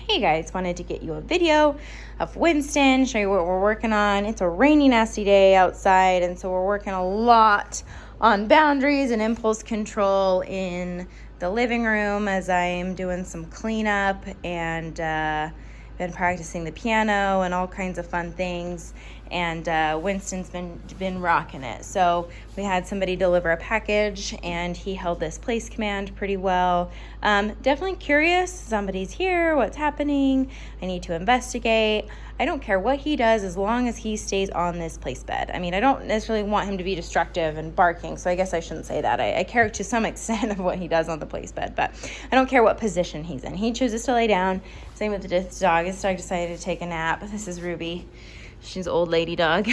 hey guys, wanted to get you a video of Winston, show you what we're working on. It's a rainy, nasty day outside, and so we're working a lot on boundaries and impulse control in the living room as I'm doing some cleanup and been practicing the piano and all kinds of fun things. And Winston's been rocking it. So we had somebody deliver a package and he held this place command pretty well. Definitely curious. Somebody's here. What's happening? I need to investigate. I don't care what he does as long as he stays on this place bed. I mean, I don't necessarily want him to be destructive and barking, so I guess I shouldn't say that. I care to some extent of what he does on the place bed, but I don't care what position he's in. He chooses to lay down. Same with this dog. This dog decided to take a nap. This is Ruby. She's an old lady dog.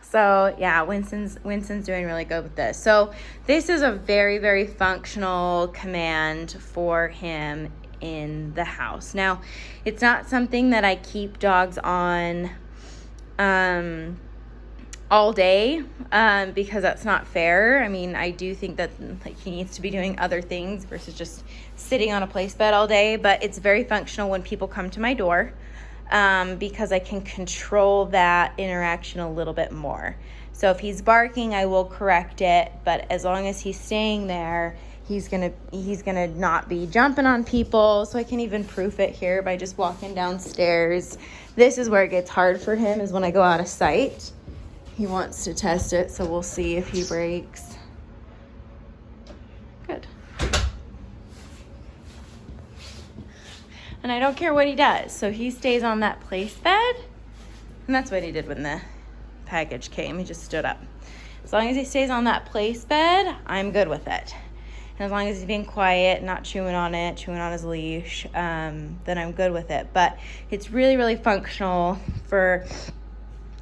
So yeah, Winston's doing really good with this. So this is a very, very functional command for him in the house. Now, it's not something that I keep dogs on all day because that's not fair. I mean, I do think that he needs to be doing other things versus just sitting on a place bed all day, but it's very functional when people come to my door. Because I can control that interaction a little bit more. So if he's barking, I will correct it, but as long as he's staying there, he's gonna not be jumping on people. So I can even proof it here by just walking downstairs. This is where it gets hard for him, is when I go out of sight. He wants to test it, so we'll see if he breaks. Good. And I don't care what he does. So he stays on that place bed. And that's what he did when the package came. He just stood up. As long as he stays on that place bed, I'm good with it. And as long as he's being quiet, not chewing on his leash, then I'm good with it. But it's really, really functional for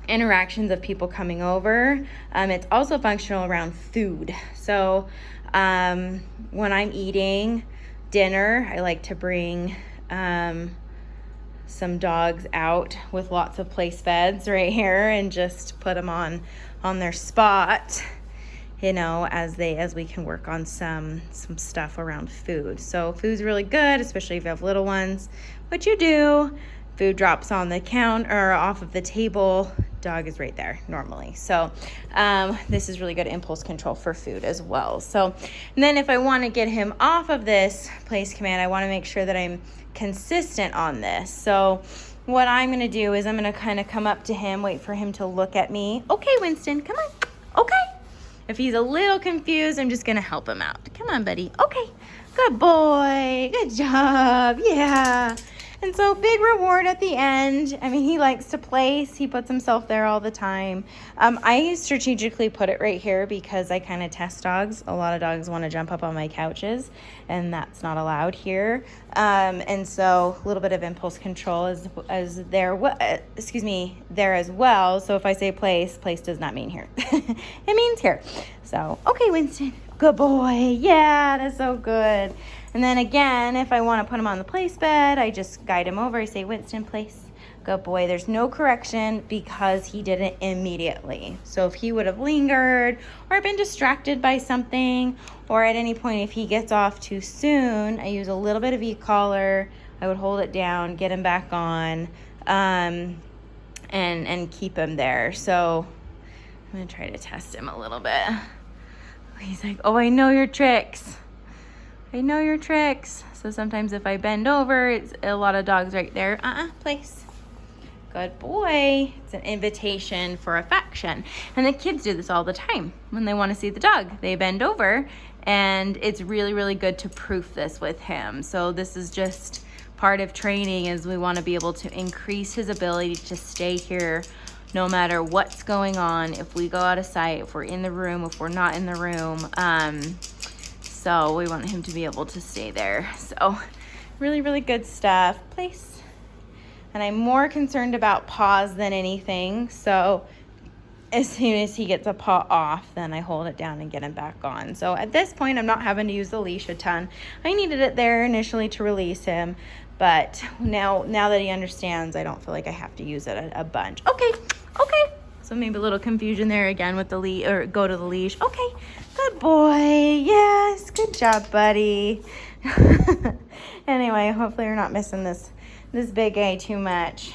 interactions of people coming over. It's also functional around food. So when I'm eating dinner, I like to bring some dogs out with lots of place beds right here and just put them on their spot, you know, as we can work on some stuff around food. So food's really good, especially if you have little ones, which you do. Food drops on the counter or off of the table, dog is right there normally. So this is really good impulse control for food as well. So, and then if I want to get him off of this place command, I want to make sure that I'm consistent on this. So what I'm going to do is I'm going to kind of come up to him, wait for him to look at me. Okay, Winston, come on. Okay. If he's a little confused, I'm just going to help him out. Come on, buddy. Okay. Good boy. Good job. Yeah. And so big reward at the end. I mean, he likes to place. He puts himself there all the time. I strategically put it right here because I kind of test dogs. A lot of dogs want to jump up on my couches, and that's not allowed here. And so a little bit of impulse control is there as well. So if I say place does not mean here. It means here. So, okay, Winston. Good boy. Yeah, that's so good. And then again, if I want to put him on the place bed, I just guide him over. I say, Winston, place. Good boy. There's no correction because he did it immediately. So if he would have lingered or been distracted by something, or at any point if he gets off too soon, I use a little bit of e-collar. I would hold it down, get him back on, and keep him there. So I'm going to try to test him a little bit. He's like, oh, I know your tricks. I know your tricks. So sometimes if I bend over, it's a lot of dogs right there. Place. Good boy. It's an invitation for affection. And the kids do this all the time when they want to see the dog. They bend over, and it's really, really good to proof this with him. So this is just part of training, is we want to be able to increase his ability to stay here no matter what's going on, if we go out of sight, if we're in the room, if we're not in the room. So we want him to be able to stay there. So really, really good stuff. Place. And I'm more concerned about paws than anything. So as soon as he gets a paw off, then I hold it down and get him back on. So at this point, I'm not having to use the leash a ton. I needed it there initially to release him. But now that he understands, I don't feel like I have to use it a bunch. Okay. So maybe a little confusion there again with the leash, or go to the leash. Okay, good boy. Yes, good job, buddy. Anyway, hopefully you're not missing this big guy too much.